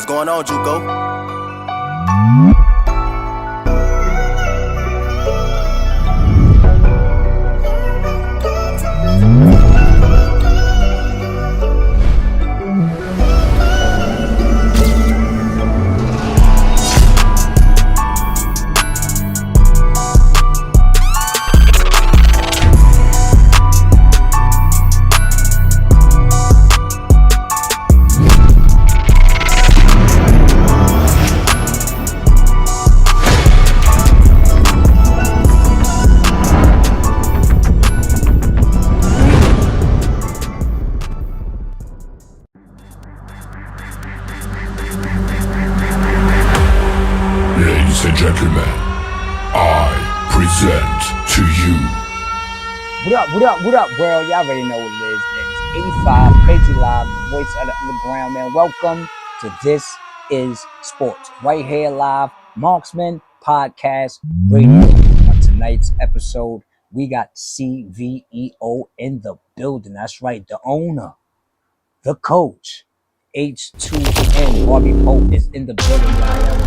What's going on, Juco? Ladies and gentlemen, I present to you. What up, world? Y'all already know what it is, man. It's 85, Crazy Live, the voice of the underground, man. Welcome to This Is Sports. Right here live, Marksman Podcast Radio. On tonight's episode, we got CVEO in the building. That's right, the owner, the coach, H2N. Barbie Pope is in the building, y'all.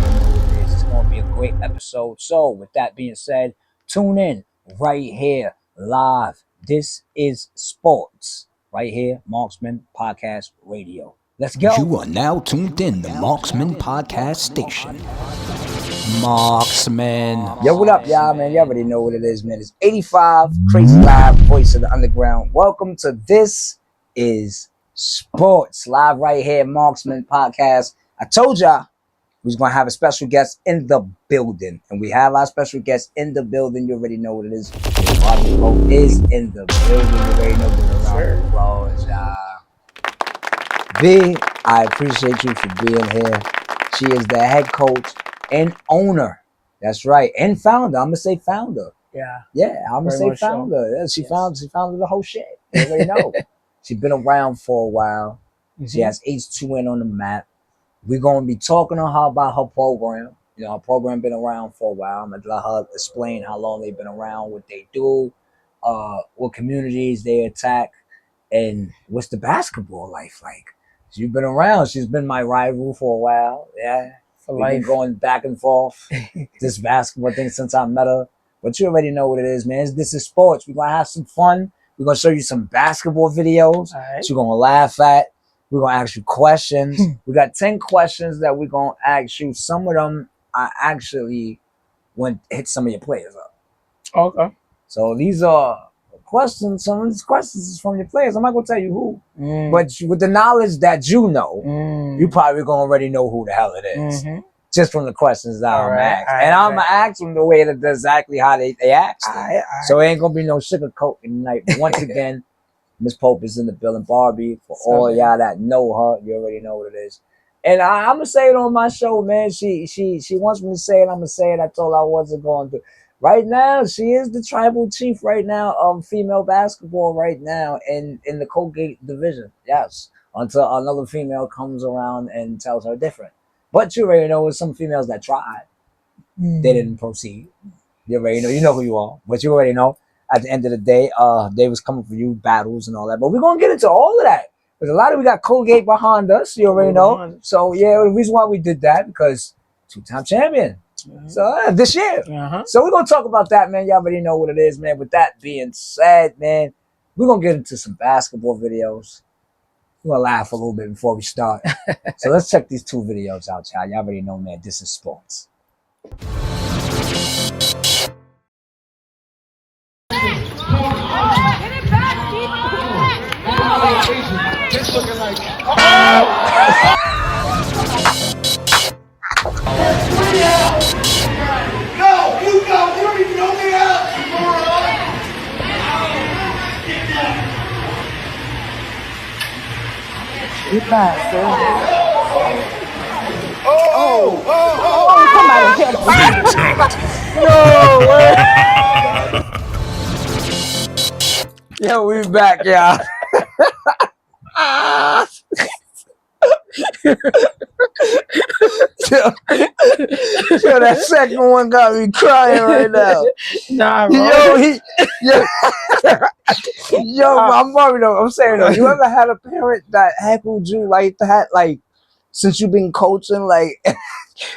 It's going to be a great episode. So, with that being said, tune in right here live. This is Sports. Right here, Marksman Podcast Radio. Let's go. You are now tuned in the Marksman Podcast Station. Marksman. Yo, what up, y'all, man? You already know what it is, man. It's 85, Crazy Live, voice of the underground. Welcome to This Is Sports. Live right here, Marksman Podcast. I told y'all we was going to have a special guest in the building. And we have our special guest in the building. You already know what it is. Barbie Pope is in the building. You already know what it is. Applause, y'all. B, I appreciate you for being here. She is the head coach and owner. That's right. And founder. I'm going to say founder. Yeah. Yeah, I'm going to say founder. So. She founded the whole shit. You already know. She's been around for a while. Mm-hmm. She has H2N on the map. We're going to be talking to her about her program. You know, her program been around for a while. I'm going to let her explain how long they've been around, what they do, what communities they attack, and what's the basketball life like. She's been around. She's been my rival for a while. Yeah. We've been going back and forth this basketball thing since I met her. But you already know what it is, man. This is sports. We're going to have some fun. We're going to show you some basketball videos. Right. You're going to laugh at. We're going to ask you questions. We got 10 questions that we're going to ask you. Some of them I actually went hit some of your players up. Okay. So these are questions. Some of these questions is from your players. I'm not going to tell you who. But with the knowledge that you know, you probably going to already know who the hell it is. Mm-hmm. Just from the questions that I'm asking. And I'm going to ask them the way that exactly how they asked them. So it ain't going to be no sugarcoating tonight. But once again, Miss Pope is in the building. Barbie, for all y'all that know her, you already know what it is. And I'm going to say it on my show, man. She wants me to say it. I'm going to say it. I told her I wasn't going to. Right now, she is the tribal chief right now of female basketball right now in the Colgate division. Yes. Until another female comes around and tells her different. But you already know some females that tried. They didn't proceed. You already know. You know who you are. But you already know. At the end of the day, they was coming for you, battles and all that. But we're going to get into all of that. Because a lot of we got Colgate behind us, you already know. So, yeah, the reason why we did that, because two-time champion. So, this year. So, we're going to talk about that, man. Y'all already know what it is, man. With that being said, man, we're going to get into some basketball videos. We're going to laugh a little bit before we start. So, let's check these two videos out, y'all. Y'all already know, man, this is sports. It's looking like No, you go. You don't even know me out. You fast, sir. Somebody Yo, we back, y'all. Yo, that second one got me crying right now. Nah, bro. Yo, I'm saying though, you ever had a parent that heckled you like that? Like, since you've been coaching? Like,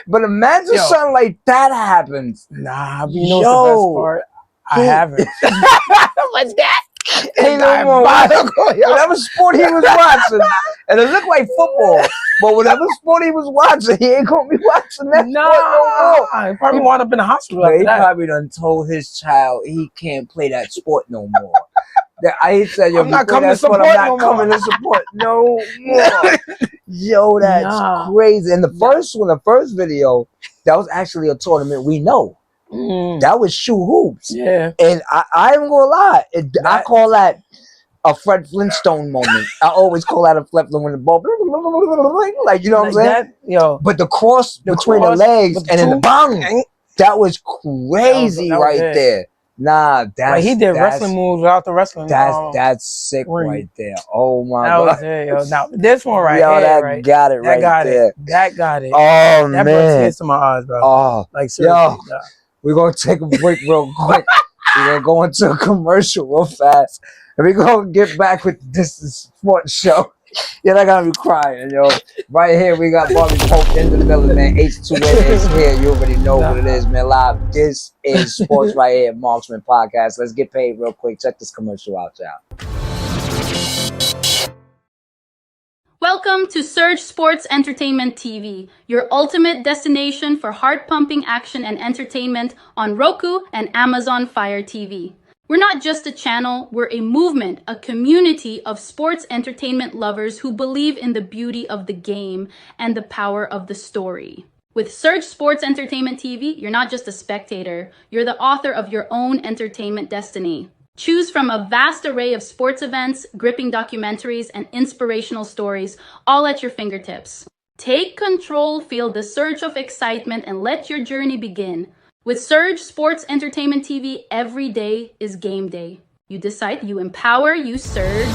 but imagine something like that happens. Nah, but you know what's the best part? I haven't. What's that? Ain't no more. Whatever sport he was watching, and it looked like football, but whatever sport he was watching, he ain't gonna be watching that sport no more. He probably wound up in the hospital. He probably done told his child he can't play that sport no more. I said, I'm not coming to support. I'm not coming to support no more. Yo, that's crazy. And the first video, that was actually a tournament we know. That was shoe hoops. Yeah. And I ain't gonna lie. I call that a Fred Flintstone moment. I always call that a Fred Flintstone when the ball, like, you know what I'm saying? But the cross between the legs and then the bang, that was crazy there. Nah, that's like he did wrestling moves without the wrestling. That's sick right there. Oh my God. Was it, yo. Now this one right here, that right? got it there. That got it. Oh that man, brought tears to my eyes, bro. Oh, like seriously. Yo, we're gonna take a break real quick. We're gonna go into a commercial real fast, and we're gonna get back with this sports show. Yeah, I gotta be crying, yo. Right here, we got Barbie Pope in the building, man. H2N is here. You already know what it is, man. Live. This is sports right here, Marksman Podcast. Let's get paid real quick. Check this commercial out, y'all. Welcome to Surge Sports Entertainment TV, your ultimate destination for heart-pumping action and entertainment on Roku and Amazon Fire TV. We're not just a channel, we're a movement, a community of sports entertainment lovers who believe in the beauty of the game and the power of the story. With Surge Sports Entertainment TV, you're not just a spectator, you're the author of your own entertainment destiny. Choose from a vast array of sports events, gripping documentaries, and inspirational stories, all at your fingertips. Take control, feel the surge of excitement, and let your journey begin. With Surge Sports Entertainment TV, every day is game day. You decide, you empower, you surge.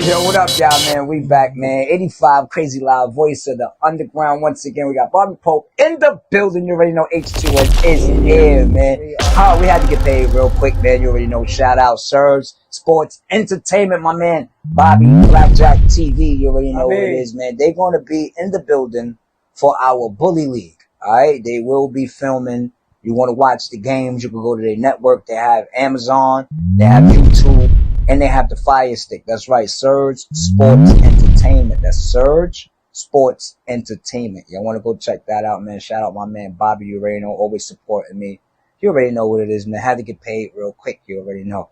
Yo, what up, y'all, man? We back, man. 85 Crazy Loud, voice of the underground. Once again, we got Barbie Pope in the building. You already know H2N is here, man. We had to get paid real quick, man. You already know. Shout out Surge Sports Entertainment, my man. Bobby Blackjack TV. You already know what it is, man. They're going to be in the building for our Bully League. All right? They will be filming. You want to watch the games, you can go to their network. They have Amazon, they have YouTube, and they have the Fire Stick. That's right, Surge Sports Entertainment. That's Surge Sports Entertainment. Y'all want to go check that out, man. Shout out my man Bobby. You already know, always supporting me. You already know what it is, man. Had to get paid real quick. You already know.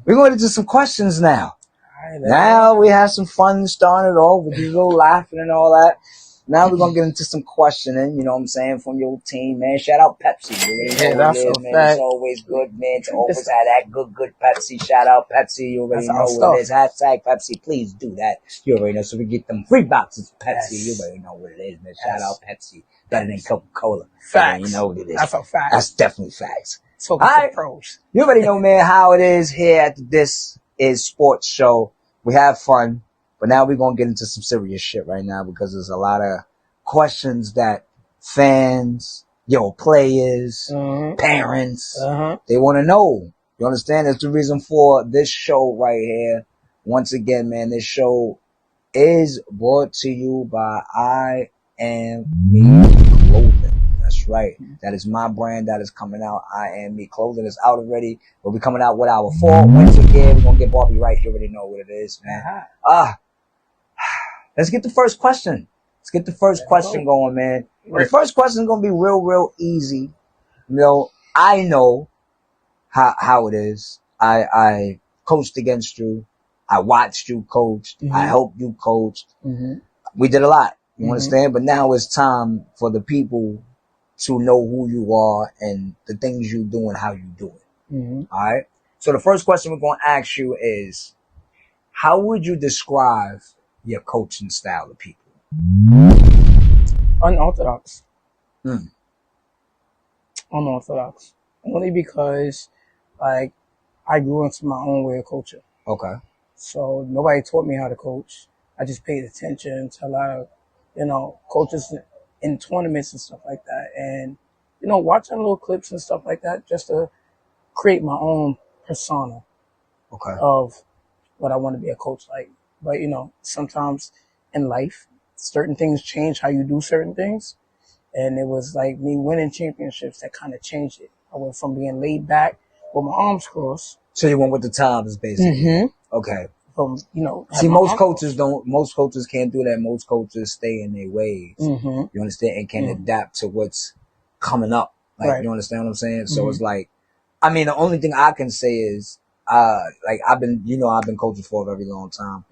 We're going to do some questions now. Now we have some fun starting it off with a little laughing and all that. Now we're going to get into some questioning, you know what I'm saying, from your team, man. Shout out Pepsi. You already know what it is, man. It's always good, man, to always have that good Pepsi. Shout out Pepsi. You already know what it is. Hashtag Pepsi. Please do that. You already know. So we get them free boxes of Pepsi. You already know what it is, man. Shout out Pepsi. Better than Coca-Cola. Facts. You know what it is. That's a fact. That's definitely facts. So all right. Pros. You already know, man, how it is here at the This Is Sports Show. We have fun. But now we're going to get into some serious shit right now because there's a lot of questions that fans, players, parents, they want to know. You understand? That's the reason for this show right here. Once again, man, this show is brought to you by I Am Me Clothing. That's right. That is my brand that is coming out. I Am Me Clothing is out already. We'll be coming out with our fall winter gear. We're going to get Barbie right. You already know what it is, man. Let's get the first question. Let's get the first question going, man. The first question is going to be real easy. You know, I know how it is. I coached against you. I watched you coach. I helped you coach. We did a lot. You understand? But now it's time for the people to know who you are and the things you do and how you do it. All right? So the first question we're going to ask you is, how would you describe your coaching style to people? Unorthodox. Unorthodox. Only because, like, I grew into my own way of coaching. Okay. So nobody taught me how to coach. I just paid attention to a lot of, coaches in tournaments and stuff like that. And, watching little clips and stuff like that just to create my own persona of what I want to be a coach like. But, sometimes in life, certain things change how you do certain things. And it was like me winning championships that kind of changed it. I went from being laid back with my arms crossed. So you went with the times, basically. Mm-hmm. Okay. From, see, most coaches can't do that. Most coaches stay in their ways. Mm-hmm. You understand? And can adapt to what's coming up. Like, you understand what I'm saying? So it's like, I mean, the only thing I can say is, like I've been coaching for a very long time.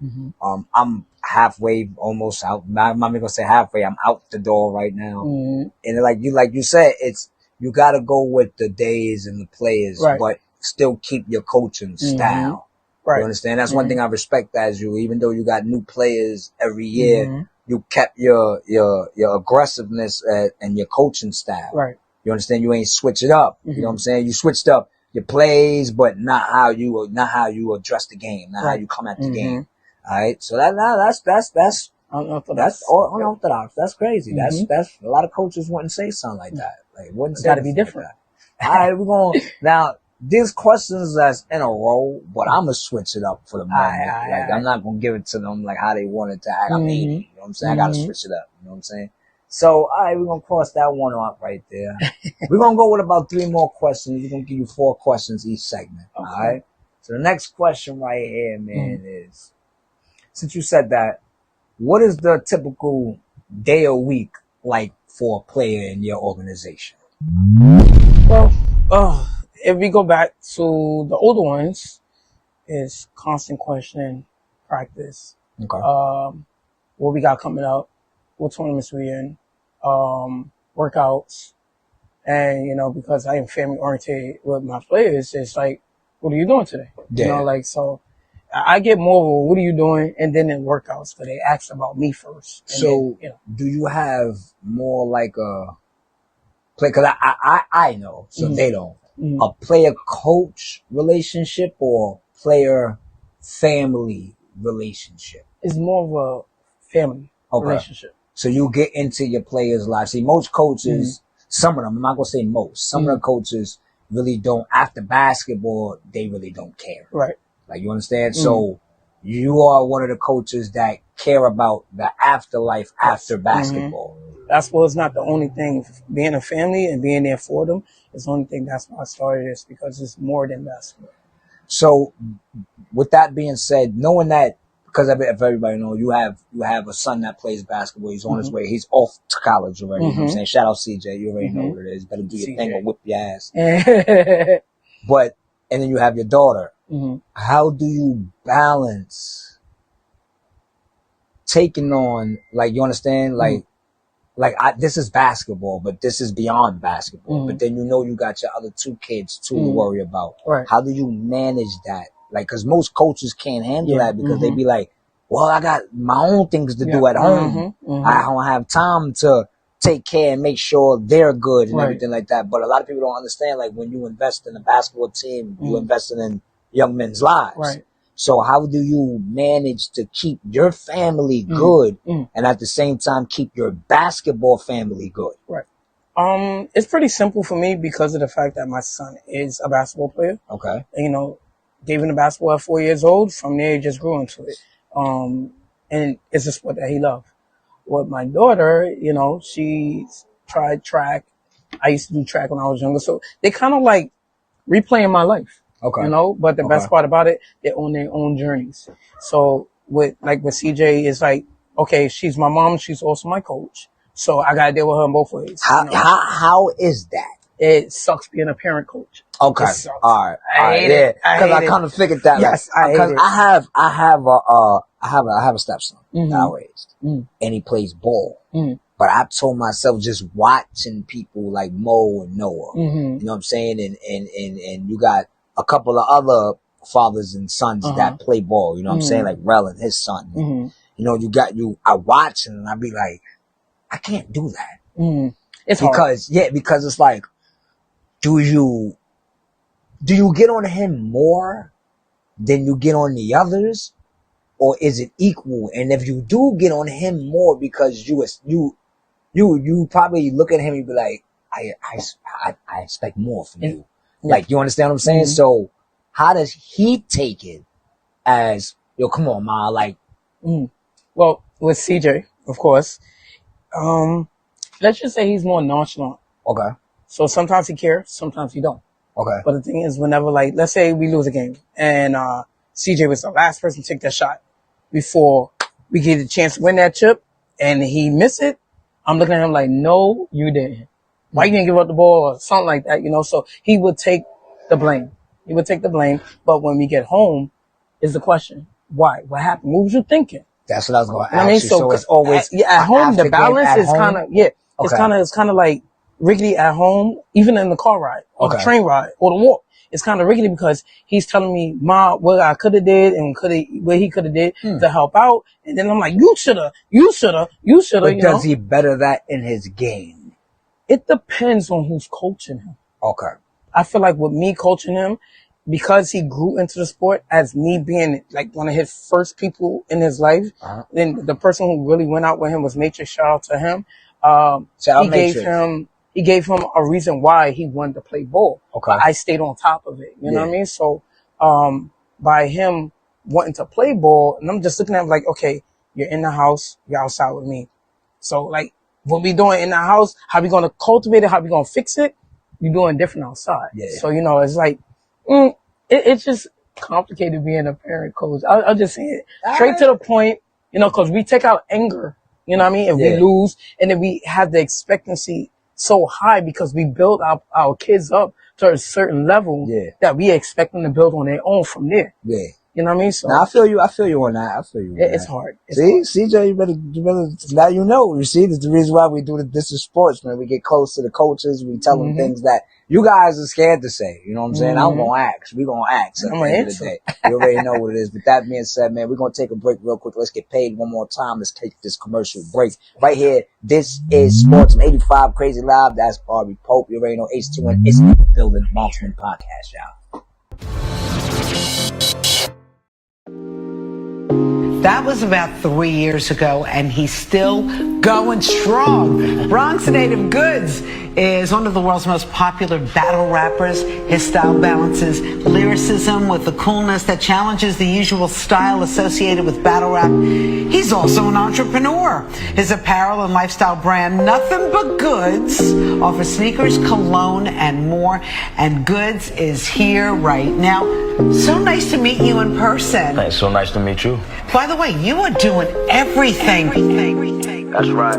I'm halfway, almost out. I'm not even gonna say halfway. I'm out the door right now. And like you said, you gotta go with the days and the players, but still keep your coaching style. You understand? That's one thing I respect as you, even though you got new players every year, you kept your aggressiveness and your coaching style. Right. You understand? You ain't switch it up. You know what I'm saying? You switched up your plays, but not how you address the game, not how you come at the game. All right. So that's unorthodox. That's crazy. That's a lot of coaches wouldn't say something like that. Like, wouldn't say gotta be different. Like all right, we're going now. These questions that's in a row, but I'm gonna switch it up for the moment. I'm not gonna give it to them like how they want it to act. I'm 80. You know what I'm saying? I gotta switch it up. You know what I'm saying? So, all right, we're gonna cross that one off right there. We're gonna go with about 3 more questions. We're gonna give you 4 questions each segment. Okay. All right. So the next question right here, man, is since you said that, what is the typical day or week like for a player in your organization? Well, if we go back to the older ones, it's constant questioning, practice. Okay. What we got coming up, what tournaments we in, workouts. And, because I am family oriented with my players, it's like, what are you doing today? Yeah. So I get more of a, what are you doing? And then in workouts, because they ask about me first. So do you have more like a play? Cause I know, so they don't. A player-coach relationship or player-family relationship? It's more of a family relationship. So you get into your players' lives. See, most coaches, some of them, I'm not going to say most, some of the coaches really don't, after basketball, they really don't care. Right. Like, you understand? So you are one of the coaches that care about the afterlife after basketball. That's why it's not the only thing. Being a family and being there for them is the only thing. That's why I started this, because it's more than basketball. So, with that being said, knowing that, because if everybody knows, you have a son that plays basketball. He's on his way. He's off to college already. You know what I'm saying? Shout out CJ. You already know what it is. Better do your thing or whip your ass. But, and then you have your daughter. How do you balance taking on, like, you understand? This is basketball, but this is beyond basketball. But then you got your other 2 kids too to worry about. Right. How do you manage that? Like, cause most coaches can't handle that because they be like, well, I got my own things to do at home. I don't have time to take care and make sure they're good and everything like that. But a lot of people don't understand, like, when you invest in a basketball team, you investing in young men's lives. Right. So how do you manage to keep your family good and at the same time keep your basketball family good? Right. It's pretty simple for me because of the fact that my son is a basketball player. Okay. And, gave him the basketball at 4 years old. From there, he just grew into it. And it's a sport that he loved. With my daughter, she tried track. I used to do track when I was younger. So they kind of like replaying my life. Okay. But the best part about it, they're on their own journeys. So with CJ, it's like, okay, she's my mom. She's also my coach. So I got to deal with her in both ways. How is that? It sucks being a parent coach. Okay. All right. I hate it. Because I kind of figured that. Yes, I hate it. I have a stepson that I raised, and he plays ball. But I told myself, just watching people like Mo and Noah, you know what I'm saying, and you got a couple of other fathers and sons that play ball. You know what I'm saying, like Rel and his son. I watch and I be like, I can't do that. It's because hard. Because it's like, do you get on him more than you get on the others, or is it equal? And if you do get on him more because you probably look at him and be like, I expect more from you. Like, you understand what I'm saying? So how does he take it as, yo, come on, ma, like, well, with CJ, of course. Let's just say he's more nonchalant. Okay. So sometimes he cares, sometimes he don't. Okay. But the thing is, whenever, like, let's say we lose a game and CJ was the last person to take that shot before we get the chance to win that chip and he missed it, I'm looking at him like, no, you didn't. Why you didn't give up the ball or something like that, you know? So he would take the blame. He would take the blame. But when we get home is the question, why? What happened? What was you thinking? That's what I was going to You know ask what I mean? you. So it's always at home, the balance is kind of, Okay. it's kind of like rickety at home, even in the car ride or the train ride or the walk. It's kind of rickety because he's telling me, Ma, what I could have did and what he could have did to help out. And then I'm like, you shoulda. But does he better that in his game? It depends on who's coaching him. Okay. I feel like with me coaching him, because he grew into the sport as me being like one of his first people in his life, then the person who really went out with him was Matrix. Shout out to him. He gave him a reason why he wanted to play ball. Okay. But I stayed on top of it. You know what I mean? So, by him wanting to play ball, and I'm just looking at him like, okay, you're in the house, you're outside with me. So like, what we doing in the house, how we going to cultivate it, how we going to fix it, we doing different outside. Yeah. So, you know, it's like, it's just complicated being a parent coach. I'll just say it straight to the point, you know, cause we take out anger, you know what I mean? If we lose and then we have the expectancy so high because we build our kids up to a certain level that we expect them to build on their own from there. Yeah. You know what I mean? So now, I feel you on that. It's hard. CJ, you better, now you know. You see, that's the reason why we do this is sports, man. We get close to the coaches. We tell them things that you guys are scared to say. You know what I'm saying? I'm going to ask. We're going to ask at the end of the day. You already know what it is. With that being said, man, we're going to take a break real quick. Let's get paid one more time. Let's take this commercial break. Right here, this is Sports from 85 Crazy Live. That's Barbie Pope. You already know H2N. It's the Building Marksman Podcast, y'all. That was about 3 years ago, and he's still going strong. Bronx native Goods is one of the world's most popular battle rappers. His style balances lyricism with the coolness that challenges the usual style associated with battle rap. He's also an entrepreneur. His apparel and lifestyle brand, Nothing But Goods, offers sneakers, cologne, and more. And Goods is here right now. So nice to meet you in person. Thanks. So nice to meet you. By the way, you are doing everything. That's right.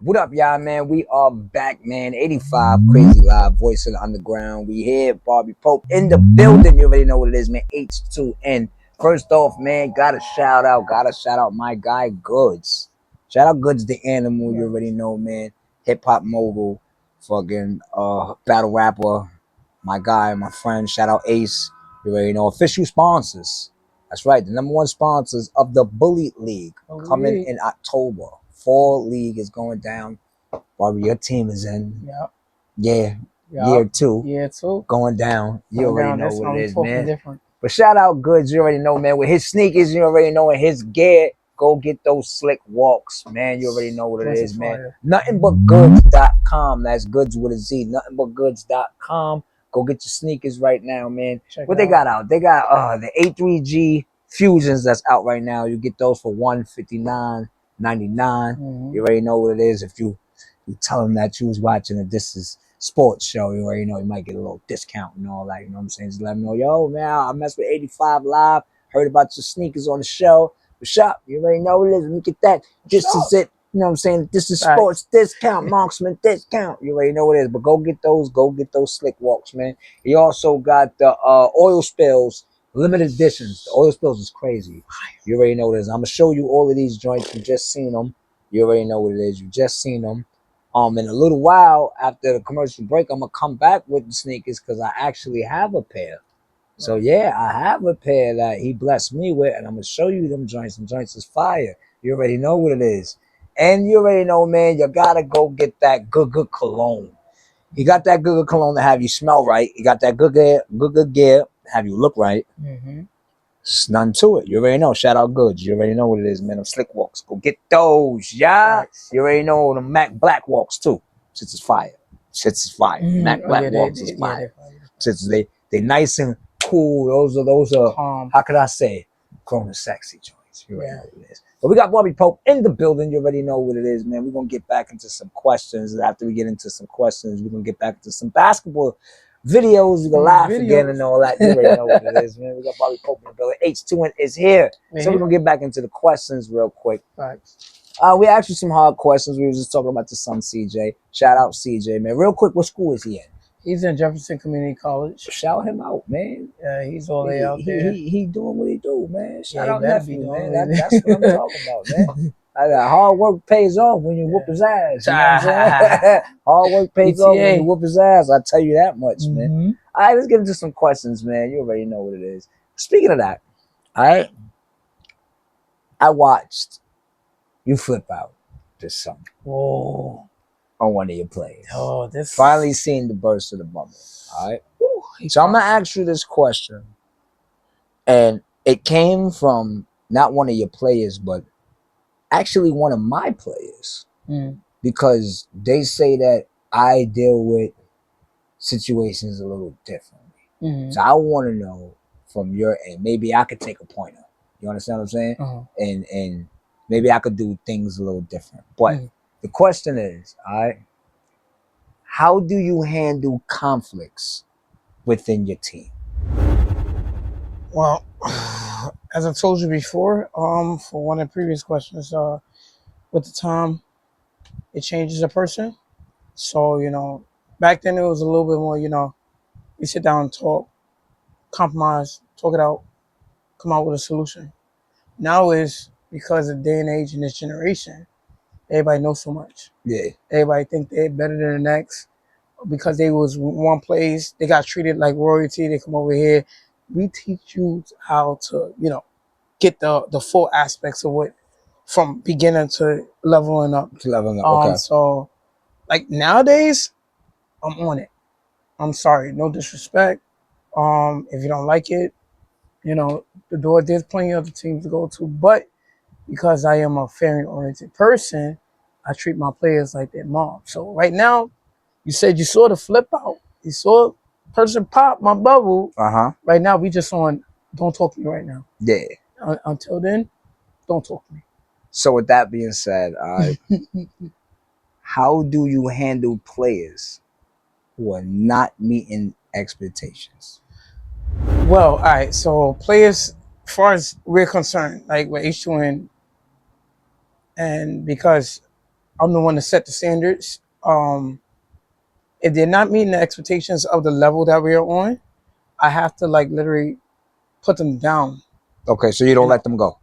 What up, y'all, man? We are back, man. 85 Crazy Live, Voice of the Underground. We here, Barbie Pope in the building. You already know what it is, man. H2N. First off, man, gotta shout out my guy, Goods. Shout out Goods the Animal. You already know, man. Hip-hop mogul, fucking battle rapper. My guy, my friend. Shout out Ace. You already know. Official sponsors. That's right. The number one sponsors of the Bully League coming in October. Fall league is going down. Barbie, your team is in. Year two. Going down. You already know what it is, man. Different. But shout out Goods. You already know, man. With his sneakers, you already know, and his gear, go get those slick walks, man. You already know what it is, man. Nothingbutgoods.com. That's goods with a Z. Nothingbutgoods.com. Go get your sneakers right now, man. What they got out? They got the A3G Fusions that's out right now. You get those for $159.99. You already know what it is. If you tell them that you was watching a This Is Sports show, you already know you might get a little discount and all that. You know what I'm saying? Just let them know, yo, man, I mess with 85 Live. Heard about your sneakers on the show. The shop, you already know what it is. Let me get that. This is it. You know what I'm saying? This is sports discount, Marksman discount. You already know what it is. But go get those slick walks, man. He also got the oil spills. Limited editions. The oil spills is crazy. You already know what it is. I'm going to show you all of these joints. You just seen them. You already know what it is. You just seen them. In a little while, after the commercial break, I'm going to come back with the sneakers because I actually have a pair. So, yeah, I have a pair that he blessed me with, and I'm going to show you them joints. Them joints is fire. You already know what it is. And you already know, man, you gotta go get that good cologne. You got that good cologne to have you smell right. You got that good gear to have you look right. It's nothing to it. You already know. Shout out Goods. You already know what it is, man. Them slick walks. Go get those, yeah. Nice. You already know the Mac Black walks too. Shits is fire. Mac Black walks is fire. Shits they nice and cool. Those are how could I say? Grown and sexy joints. You already know what it is. But we got Barbie Pope in the building. You already know what it is, man. We're gonna get back into some questions. After we get into some questions, we're gonna get back into some basketball videos. We can laugh again and all that. You already know what it is, man. We got Barbie Pope in the building. H2N is here. So we're gonna get back into the questions real quick. Right. We asked you some hard questions. We were just talking about the son CJ. Shout out CJ, man. Real quick, what school is he in? He's in Jefferson Community College. Shout him out, man. Yeah, he's all the way out there. He doing what he do, man. Shout out nephew, man. That's what I'm talking about, man. Hard work pays off when you whoop his ass. You know what I'm saying? Hard work pays off when you whoop his ass. I tell you that much, man. All right, let's get into some questions, man. You already know what it is. Speaking of that, all right, I watched you flip out this summer. Whoa. On one of your plays. Oh, this finally seen the burst of the bubble. All right. So I'm gonna ask you this question, and it came from not one of your players, but actually one of my players, because they say that I deal with situations a little differently. So I want to know from your end. Maybe I could take a pointer. You understand what I'm saying? And maybe I could do things a little different. But the question is, all right, how do you handle conflicts within your team? Well, as I told you before, for one of the previous questions, with the time, it changes a person. So, you know, back then it was a little bit more, you know, we sit down and talk, compromise, talk it out, come out with a solution. Now is because of day and age in this generation, everybody knows so much. Yeah. Everybody think they're better than the next because they was one place. They got treated like royalty. They come over here. We teach you how to, you know, get the full aspects of what from beginning to leveling up. Okay. So, like nowadays, I'm on it. I'm sorry, no disrespect. If you don't like it, you know, there's plenty of other teams to go to, but because I am a fair-oriented person, I treat my players like their mom. So right now, you said you saw the flip out. You saw person pop my bubble. Right now, we just on, don't talk to me right now. Yeah. Until then, don't talk to me. So with that being said, how do you handle players who are not meeting expectations? Well, all right. So players, as far as we're concerned, like with H2N, and because I'm the one to set the standards, if they're not meeting the expectations of the level that we are on, I have to like literally put them down. Okay, so you don't let them go.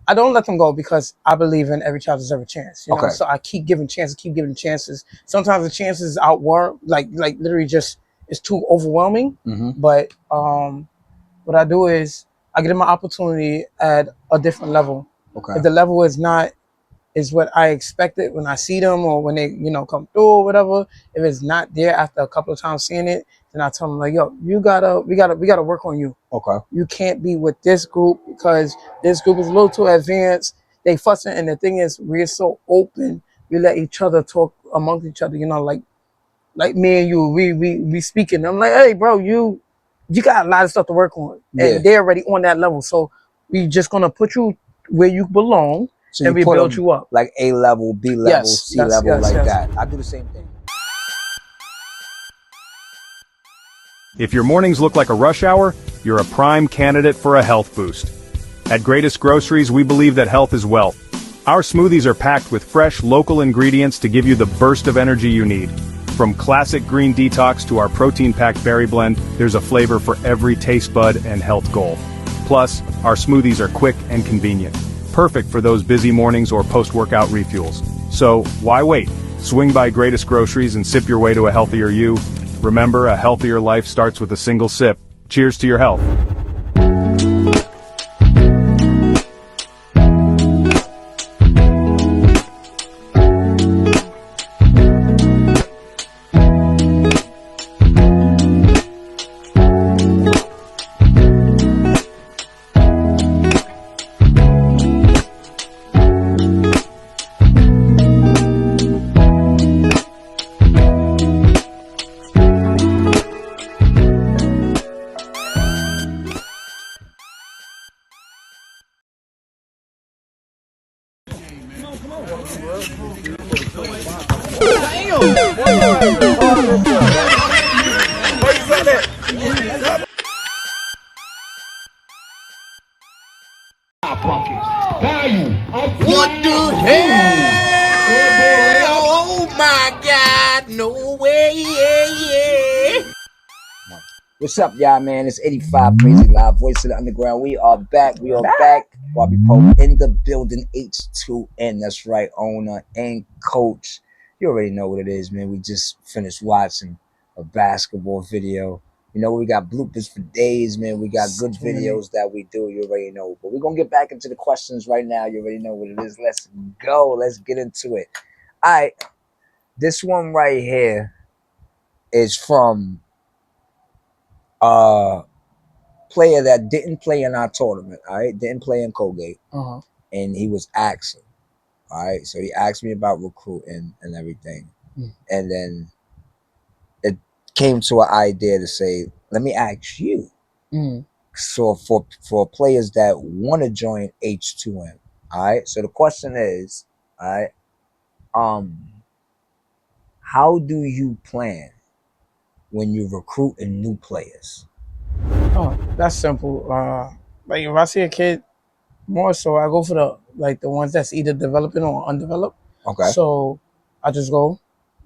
I don't let them go because I believe in every child deserves a chance. You know? So I keep giving chances, Sometimes the chances outweigh, like literally just it's too overwhelming. But what I do is I give them an opportunity at a different level. If the level is what I expected when I see them or when they, you know, come through or whatever. If it's not there after a couple of times seeing it, then I tell them like, yo, we gotta work on you. You can't be with this group because this group is a little too advanced. They fussing, and the thing is, we're so open. We let each other talk amongst each other. You know, like me and you, we speaking. I'm like, hey, bro, you got a lot of stuff to work on, and they're already on that level. So we just gonna put you where you belong. So and we build you up. Like A level, B level, C level, that. I do the same thing. If your mornings look like a rush hour, you're a prime candidate for a health boost. At Greatest Groceries, we believe that health is wealth. Our smoothies are packed with fresh, local ingredients to give you the burst of energy you need. From classic green detox to our protein-packed berry blend, there's a flavor for every taste bud and health goal. Plus, our smoothies are quick and convenient. Perfect for those busy mornings or post-workout refuels. So, why wait? Swing by Greatest Groceries and sip your way to a healthier you. Remember, a healthier life starts with a single sip. Cheers to your health. What the hell? Oh my God! No way! What's up, y'all, man? It's 85 Crazy Live, Voice of the Underground. We are back. Barbie Pope in the building, H2N. That's right, owner and coach. You already know what it is, man. We just finished watching a basketball video. You know, we got bloopers for days, man. We got good videos that we do. You already know. But we're going to get back into the questions right now. You already know what it is. Let's go. Let's get into it. All right. This one right here is from player that didn't play in our tournament, all right, didn't play in Colgate, and he was asking, all right, so he asked me about recruiting and everything, and then it came to an idea to say, let me ask you, so for players that want to join H2M, all right, so the question is, all right, how do you plan when you're recruiting new players? Oh, that's simple. Like if I see a kid, more so I go for the ones that's either developing or undeveloped. Okay. So I just go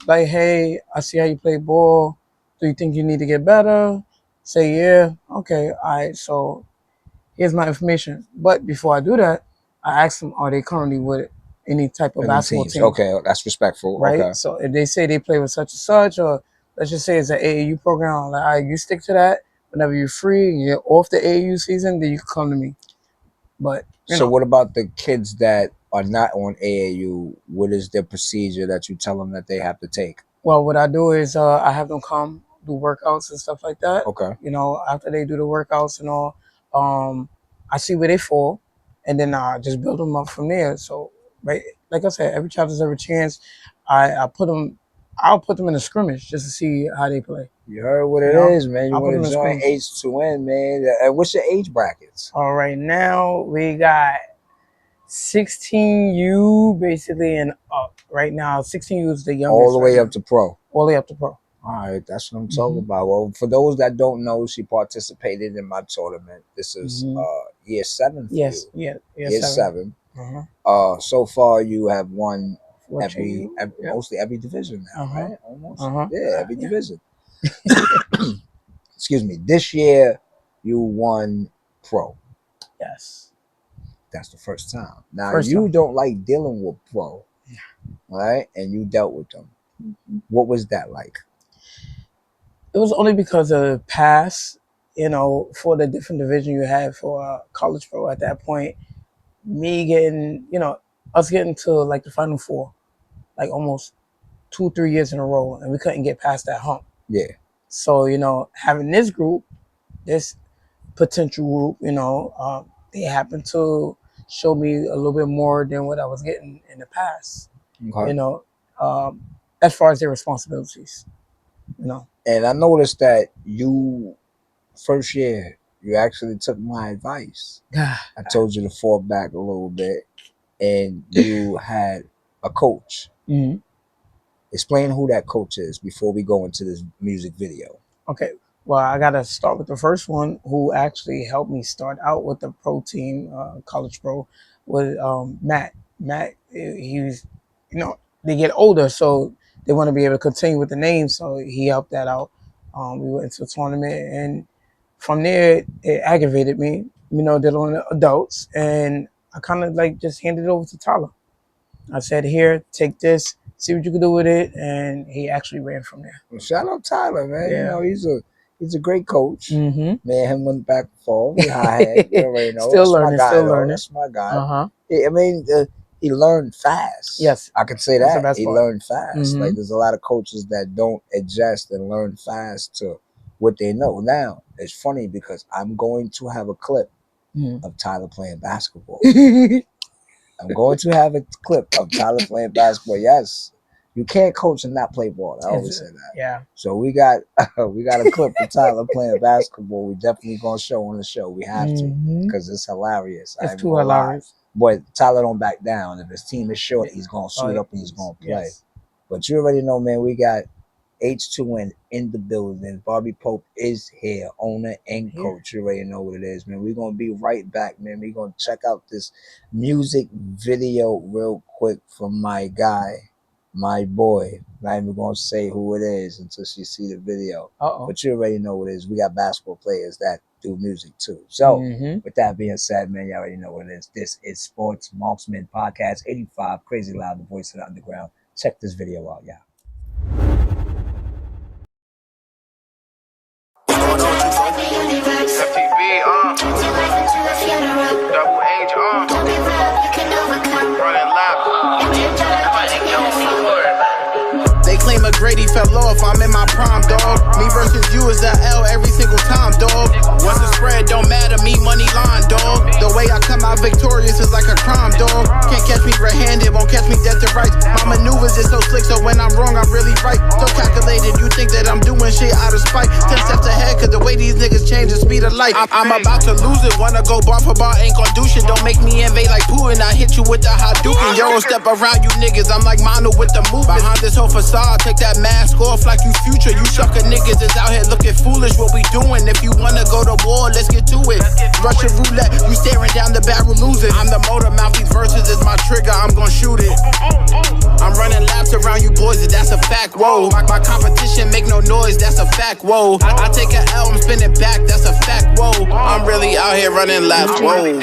like, hey, I see how you play ball. Do you think you need to get better? Say yeah. Okay. All right. So here's my information. But before I do that, I ask them, are they currently with any type of basketball team? Okay, that's respectful. Right. Okay. So if they say they play with such and such, or let's just say it's an AAU program, I'm like, all right, you stick to that. Whenever you're free and you're off the AAU season, then you can come to me. But so what about the kids that are not on AAU? What is their procedure that you tell them that they have to take? Well, what I do is I have them come do workouts and stuff like that. Okay. You know, after they do the workouts and all, I see where they fall, and then I just build them up from there. So, right, like I said, every child deserves a chance. I'll put them in a scrimmage just to see how they play. You heard what it is, man. You want to join H2N, man. And what's your age brackets? All right, now we got 16U basically and up. Right now, 16U is the youngest. All the way up to pro. All the way up to pro. All right, that's what I'm talking about. Well, for those that don't know, she participated in my tournament. This is year 7 for you. Year 7. So far you have won mostly every division now, right? Almost. Yeah, every division. Excuse me. This year you won pro. Yes. That's the first time. Now you don't like dealing with pro, right? And you dealt with them. What was that like? It was only because of the past, you know, for the different division you had for college pro at that point. Me getting, you know, us getting to like the Final Four, like almost 2-3 years in a row, and we couldn't get past that hump. Yeah. So, you know, having this group, this potential group, you know, they happened to show me a little bit more than what I was getting in the past. Okay. You know, as far as their responsibilities, you know. And I noticed that you, first year, you actually took my advice. I told you to fall back a little bit, and you had a coach. Explain who that coach is before we go into this music video. Okay. Well, I got to start with the first one who actually helped me start out with the pro team, college pro, with Matt. Matt, he was, you know, they get older, so they want to be able to continue with the name, so he helped that out. We went into the tournament, and from there, it aggravated me, you know, dealing with adults, and I kind of like just handed it over to Tyler. I said, here, take this, see what you can do with it, and he actually ran from there. Well, shout out Tyler, man. Yeah. You know, he's a great coach. Me and him went back and forth. We high you already know. Still learning. That's my guy. I mean, he learned fast. Yes, I can say that. He learned fast. Like there's a lot of coaches that don't adjust and learn fast to what they know. Now, it's funny because I'm going to have a clip of Tyler playing basketball. I'm going to have a clip of Tyler playing basketball. Yes. You can't coach and not play ball. I always say that. Yeah. So we got a clip of Tyler playing basketball. We definitely gonna show on the show. We have to because it's hilarious. It's too hilarious. But Tyler don't back down. If his team is short, he's gonna suit up and he's gonna play. Yes. But you already know, man. We got H2N in the building. Barbie Pope is here, owner and coach. You already know what it is, man. We're gonna be right back, man. We're gonna check out this music video real quick from my guy, my boy. Not even gonna say who it is until she see the video. But you already know what it is. We got basketball players that do music too. So with that being said, man, you already know what it is. This is Sports Marksman Podcast 85, Crazy Loud, the voice of the underground. Check this video out, y'all. FTV, double H, running They claim McGrady fell off, I'm in my prime, dog. Me versus you is the L every single time, dog. Once the spread don't matter, me money line, dog. The way I come out victorious is like a crime, dog. Can't catch me red-handed, won't catch me dead to rights. My maneuvers is so slick, so when I'm wrong, I'm really right. So calculated, you think that I'm doing shit out of spite. 10 steps ahead, cause the way these niggas change the speed of light. I'm about to lose it, wanna go bar for bar, ain't gon' do shit. Don't make me invade like Putin, I hit you with the Hadouken. Euro step around you niggas, I'm like Manu with the movement. Behind this whole facade, take that mask off like you future. You sucker niggas is out here looking foolish, what we doing? If you wanna go to war, let's get to it. Russian roulette, you staring down the barrel losing. I'm the motor mouth, these verses is my trigger, I'm gon' shoot it. I'm running laps around you boys, that's a fact, whoa. My competition make no noise, that's a fact, whoa. I take a L, I'm spinning back, that's a fact, whoa. I'm really out here running laps, whoa.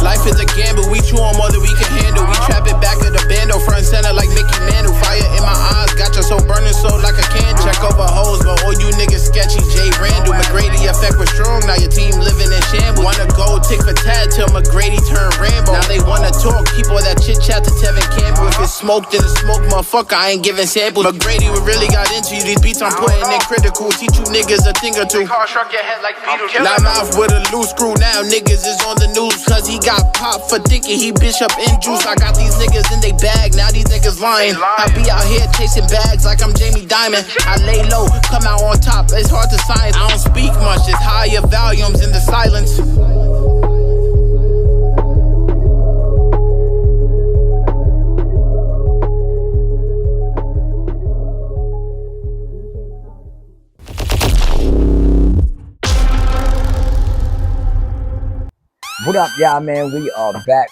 Life is a gamble, we chew on more than we can handle. We trap it back at the bando, front and center like Mickey Mantle. Fire in my eyes, got your soul burning so like a can. Check over hoes, but all you niggas sketchy. Jay Randall, McGrady effect was strong, now your team living in shambles. Wanna go tick for tat till McGrady turn Rambo. Now they wanna talk, keep all that chit chat to Tevin Campbell. If it's smoke, then it's smoke, motherfucker, I ain't giving samples. McGrady, we really got into you, these beats I'm putting in critical. Teach you niggas a thing or two. Loud mouth with a loose screw, now niggas is on the news. Cause he got popped for thinking he bishop in juice. I got these niggas in they bag, now these niggas lying. I be out here chasing bags like I'm Jamie Dimon. I lay low, come out on top, it's hard to science. I don't speak much, it's higher volumes in the silence. What up, y'all, man? We are back,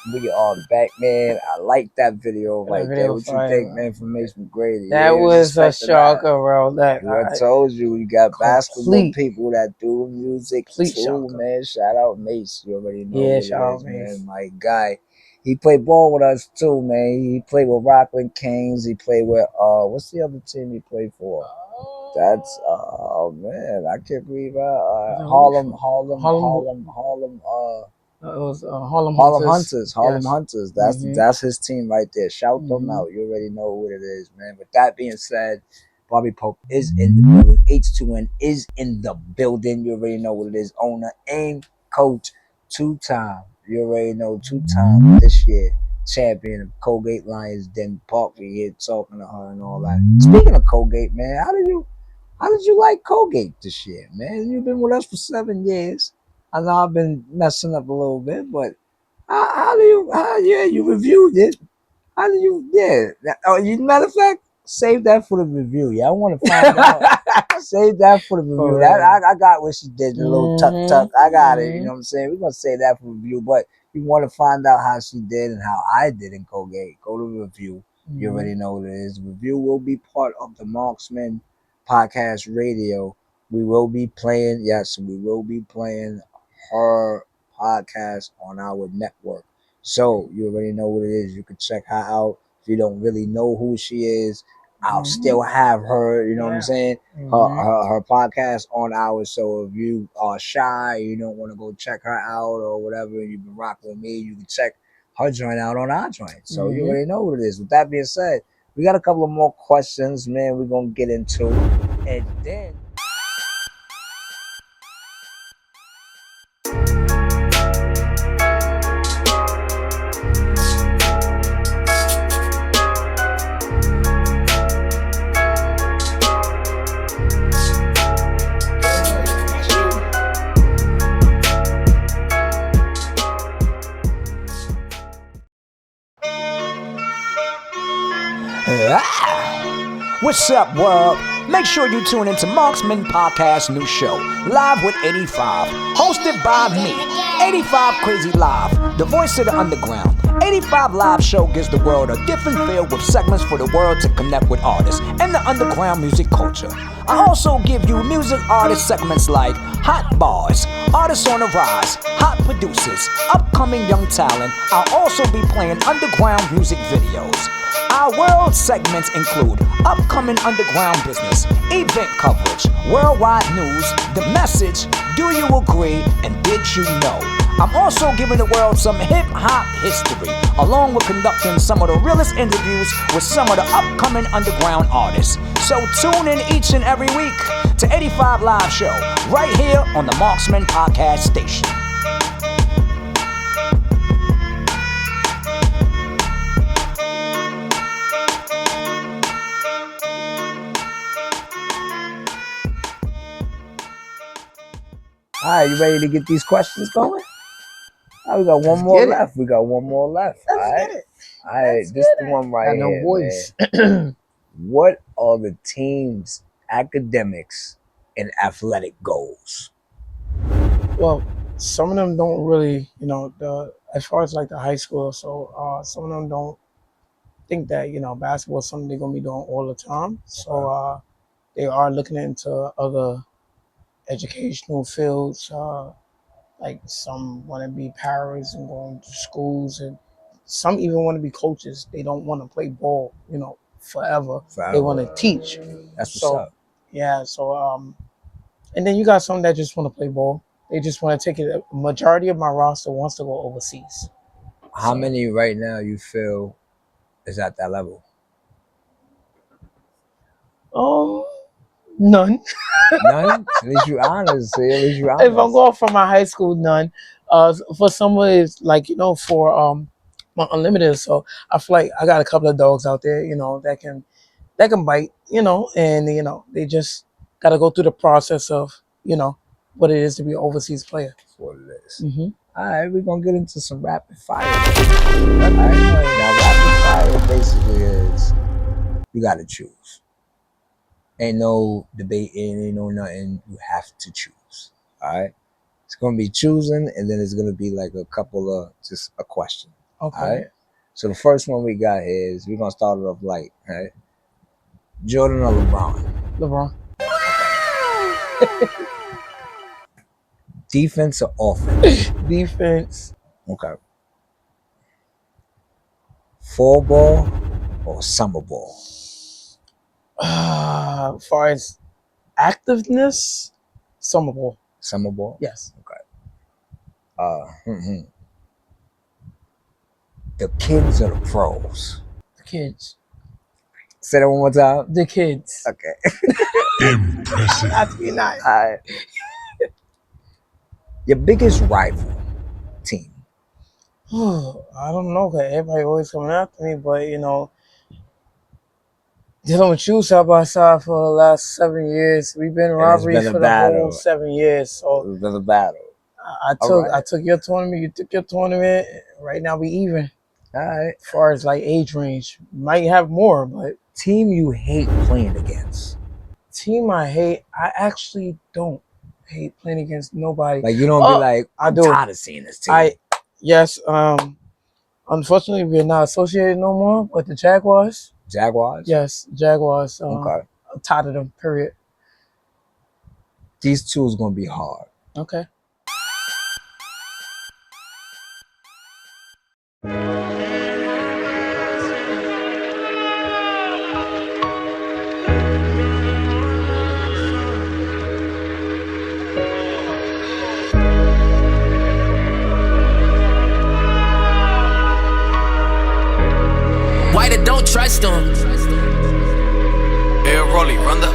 man. I like that video right there. What you think, man, from Mace McGrady? That was a shocker, bro. I told you, you got basketball people that do music too, man. Shout out Mace. You already know who shout out man. My guy. He played ball with us too, man. He played with Rockland Kings. He played with what's the other team he played for? That's man, I can't believe Harlem. It was Harlem Hunters. Hunters. That's his team right there. Shout them out. You already know what it is, man. With that being said, Barbie Pope is in the building. H2N is in the building. You already know what it is. Owner and coach, two-time. You already know, two-time this year. Champion of Colgate Lions, Den Park. We here talking to her and all that. Speaking of Colgate, man, how did you like Colgate this year, man? You've been with us for 7 years. I know I've been messing up a little bit, but you reviewed it. How do you, matter of fact, save that for the review. Yeah, I want to find out. Save that for the review. I got what she did, the little tuck. I got it. You know what I'm saying? We're going to save that for review, but you want to find out how she did and how I did in Colgate. Go to the review. You already know what it is. Review will be part of the Marksman Podcast Radio. We will be playing her podcast on our network. So you already know what it is. You can check her out. If you don't really know who she is, I'll still have her, you know what I'm saying? Her podcast on ours. So if you are shy, you don't want to go check her out or whatever, you've been rocking with me, you can check her joint out on our joint. So you already know what it is. With that being said, we got a couple of more questions, man, we're going to get into. And then What's up, world? Make sure you tune into Marksman Podcast new show, Live with 85, hosted by me, 85 Crazy Live, the voice of the underground. 85 Live show gives the world a different feel with segments for the world to connect with artists and the underground music culture. I also give you music artist segments like Hot Bars, Artists on the Rise, Hot Producers, Upcoming Young Talent. I'll also be playing underground music videos. Our world segments include upcoming underground business, event coverage, worldwide news, The Message, Do You Agree, and Did You Know? I'm also giving the world some hip-hop history, along with conducting some of the realest interviews with some of the upcoming underground artists. So tune in each and every week to 85 Live Show, right here on the Marksman Podcast Station. All right, you ready to get these questions going? All right, we got one more left. We got one more left. All right. All right, this is the one right here. No voice. What are the team's academics and athletic goals? Well, some of them don't really, as far as like the high school, so some of them don't think that, basketball is something they're going to be doing all the time. So they are looking into other educational fields. Like some want to be paras and going to schools, and some even want to be coaches. They don't want to play ball, forever. They want to teach. That's what's up. Yeah. So, and then you got some that just want to play ball. They just want to take it. A majority of my roster wants to go overseas. How many right now you feel is at that level? None. None? At least you honest. If I'm going from my high school, none. For someone is like, for my unlimited. So I feel like I got a couple of dogs out there, that can bite, and they just got to go through the process of, what it is to be an overseas player. That's what it is. Mm-hmm. All right, we're gonna get into some rapid fire. All right. Now, rapid fire basically is you gotta choose. Ain't no debating, ain't no nothing. You have to choose. All right. It's gonna be choosing, and then it's gonna be like a couple of just a question. Okay. All right. So the first one we got is we're gonna start it off light. All right. Jordan or LeBron? LeBron. Defense or offense? Defense. Okay. Fall ball or summer ball? As far as activeness, summer ball. Summer ball? Yes. Okay. The kids or the pros? The kids. Say that one more time. The kids. Okay. Impressive. Not to be nice. All right. Your biggest rival team? I don't know, because everybody always coming after me, but, dealing with you side by side for the last 7 years. We've been in rivalry for the whole 7 years. So it's been a battle. I took your tournament, you took your tournament. Right now we even. All right. As far as like age range. Might have more, but team you hate playing against? Team I hate, I actually don't hate playing against nobody. Like you don't be like, I'm tired of seeing this team. Yes, unfortunately we're not associated no more with the Jaguars. Jaguars? Yes, Jaguars. Okay. I'm tired of them, period. These two is gonna be hard. Okay. White, don't trust them. Hey, Rolly, run the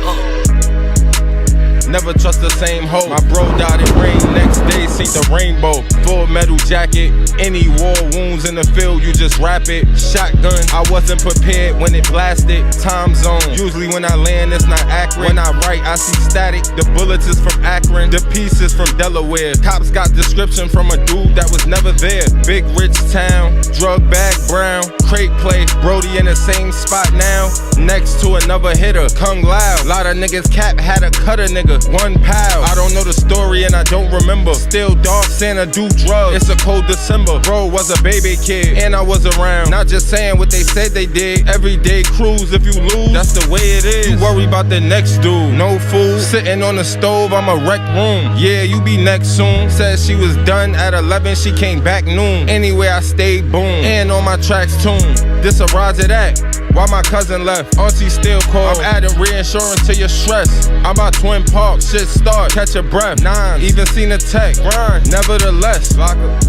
never trust the same hoe. My bro died in rain, next day see the rainbow. Full metal jacket, any war wounds in the field, you just wrap it. Shotgun, I wasn't prepared when it blasted. Time zone, usually when I land it's not accurate. When I write I see static, the bullets is from Akron, the pieces from Delaware. Cops got description from a dude that was never there. Big rich town, drug bag brown, crate play, Brody in the same spot now, next to another hitter. Kung Lao, lot of niggas cap had a cutter nigga, 1 pound. I don't know the story and I don't remember. Still dark, Santa do drugs, it's a cold December. Bro was a baby kid and I was around, not just saying what they said they did. Everyday cruise, if you lose, that's the way it is. You worry about the next dude, no food, sitting on the stove, I'm a wreck room. Yeah, you be next soon. Said she was done at 11, she came back noon. Anyway I stayed boom, and on my tracks tune. This a Roger that, while my cousin left, auntie still called. I'm adding reinsurance to your stress. I'm about Twin Park, shit start, catch a breath. 9, even seen a tech, grind, nevertheless. Lock up.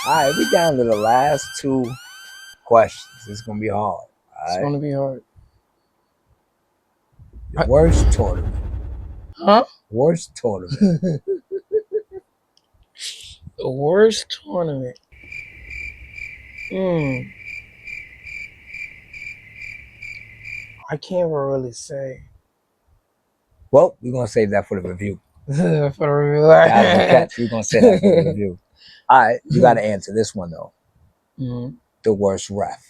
All right, we down to the last 2 questions. It's gonna be hard. All right? It's gonna be hard. The worst tournament. Huh? Worst tournament. The worst tournament. I can't really say. Well, we're gonna save that for the review. For the review. We're gonna say that for the review. All right, you got to answer this one though. The worst ref.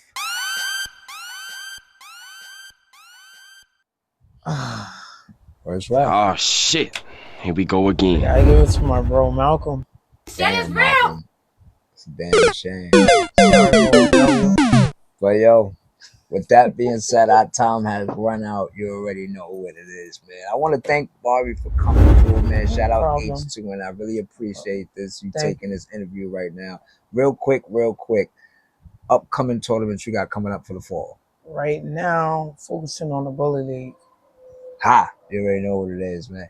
Worst ref. Oh shit! Here we go again. I give it to my bro Malcolm. Damn, Malcolm. It's a damn shame. But yo, with that being said, our time has run out. You already know what it is, man. I want to thank Barbie for coming through, man. Shout out H2, and I really appreciate this. You taking this interview right now. Real quick. Upcoming tournaments you got coming up for the fall. Right now, focusing on the Bully League. Ha! You already know what it is, man.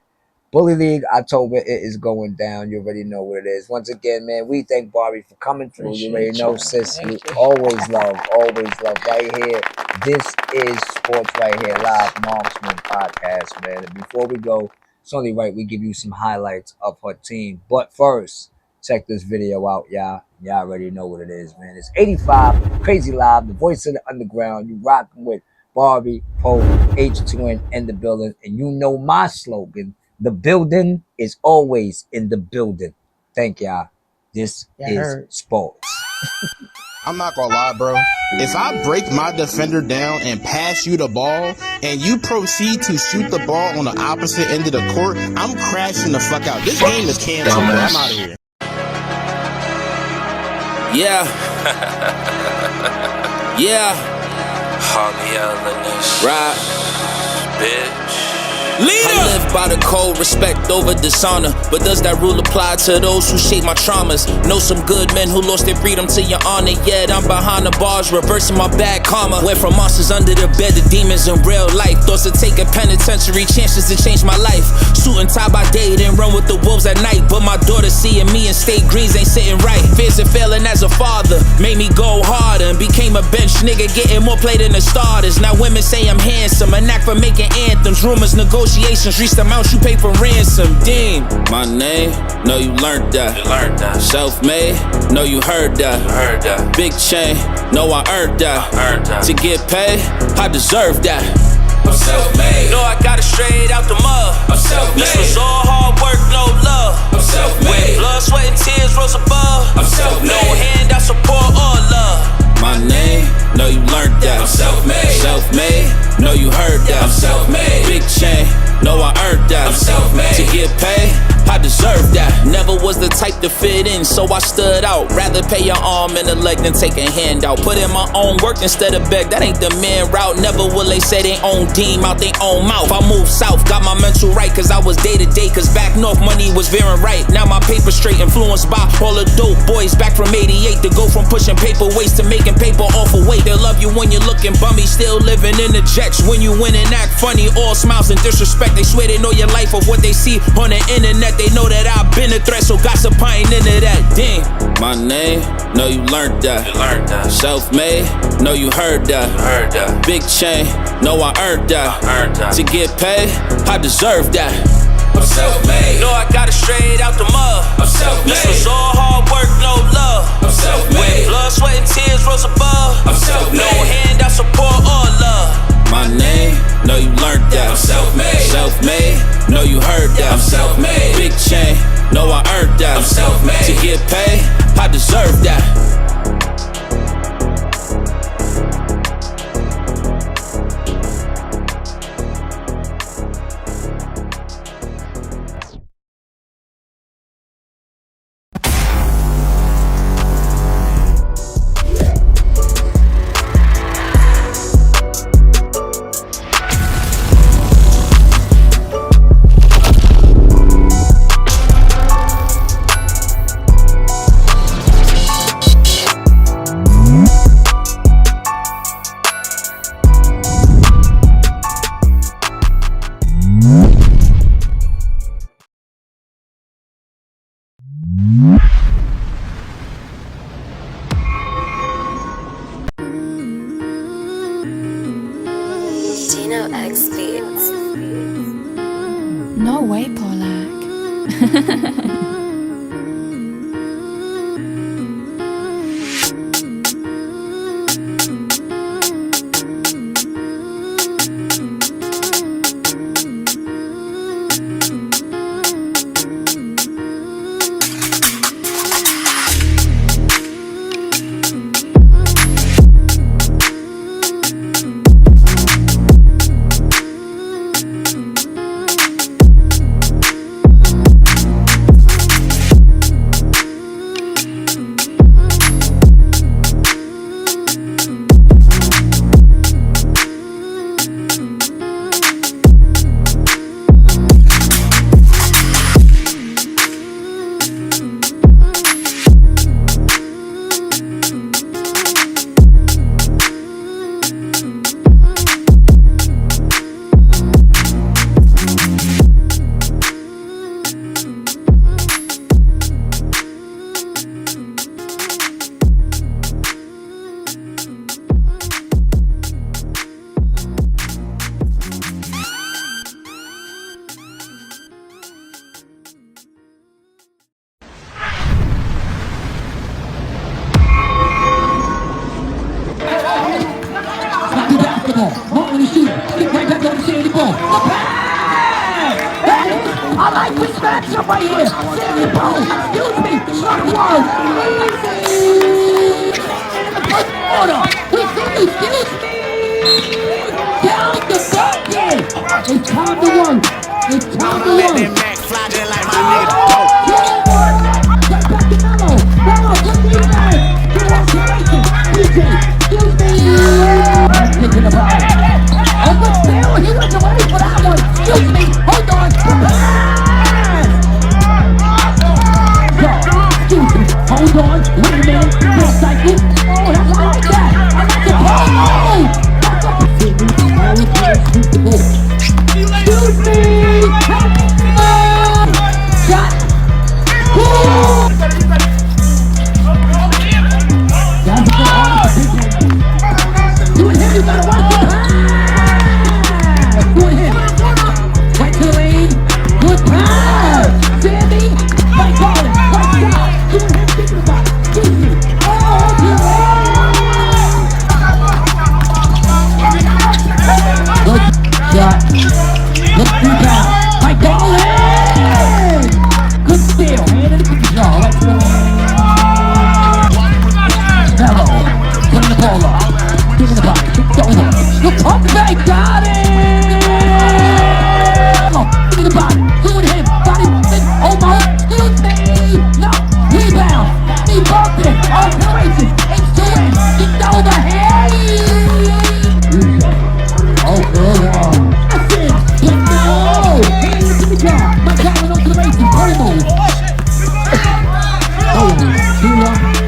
Bully League, October, it is going down. You already know what it is. Once again, man, we thank Barbie for coming through. You already know, sis. You always love right here. This is Sports Right Here Live, Marksman Podcast, man. And before we go, it's only right we give you some highlights of her team. But first, check this video out, y'all. Y'all already know what it is, man. It's 85, Crazy Live, the voice of the underground. You rocking with Barbie, Poe, H2N in the building. And you know my slogan. The building is always in the building. Thank y'all. This is sports. I'm not gonna lie, bro. If I break my defender down and pass you the ball, and you proceed to shoot the ball on the opposite end of the court, I'm crashing the fuck out. This game is canceled, bro. I'm out of here. Yeah. Yeah. Right. Bitch. Leader. I live by the code, respect over dishonor. But does that rule apply to those who shape my traumas? Know some good men who lost their freedom to your honor. Yet I'm behind the bars, reversing my bad karma. Went from monsters under the bed to demons in real life. Thoughts to take a penitentiary, chances to change my life. Suit and tie by day, then run with the wolves at night. But my daughter seeing me in state greens ain't sitting right. Fears of failing as a father made me go harder and became a bench nigga, getting more play than the starters. Now women say I'm handsome, a knack for making anthems. Rumors, negotiations, reach the amount you pay for ransom. Dean, my name, know you learned that. Self-made, know you heard that. Big chain, know I earned that. To get paid, I deserve that. I'm self-made. Know I got it straight out the mud. I'm self-made. This was all hard work, no love. I'm self-made. When blood, sweat, and tears rose above. I'm self-made. No handout, support, or love. My name, know you learned that. I'm self-made. Self-made, know you heard that. I'm self-made. Big chain, know I earned that. I'm self-made. To get paid, I deserve that. Never was the type to fit in, so I stood out. Rather pay your arm and a leg than take a handout. Put in my own work instead of beg, that ain't the man route. Never will they say they own deem out they own mouth. I moved south, got my mental right, cause I was day to day. Cause back north money was veering right. Now my paper straight, influenced by all the dope boys back from 88. To go from pushing paperweights to making paper off of weight. They'll love you when you're looking bummy, still living in the jets. When you win and act funny, all smiles and disrespect. They swear they know your life of what they see on the internet. They know that I've been a threat, so gossip I ain't into that. Damn, my name, know you learned that. Self-made, know you heard that. Big chain, know I earned that. To get paid, I deserve that. I'm self-made. Know I got it straight out the mud. I'm self-made. This was all hard work, no love. I'm self-made. When blood, sweat, and tears rose above. I'm self-made. No handout, support, or love. My name, know you learned that. I'm self-made. Self-made, know you heard that. I'm self-made. Big chain, know I earned that. I'm self-made. To get paid, I deserve that. No way, Polak. I like this matchup right here. Sammy Bone, excuse me, not one. Easy. In the first order, we see, excuse me. Down the bucket. It's time to work. It's time to work. Let that Mac fly there like my nigga dope. Right back to Mello. Mello, good defense. Good observation. DJ, excuse me. I'm thinking about it. Oh, but still, he wasn't ready for that one. Excuse me. Hold on. Hold on, wait a minute, full cycle. Oh, that's I like that. I like the ball. Excuse me. Shot. That's a good arm. Do it here, you gotta watch it. Do it here. Right to the lane. Good pass. Sammy. Right calling. Right shot. Do it here. Think about it. Excuse me. Kilo.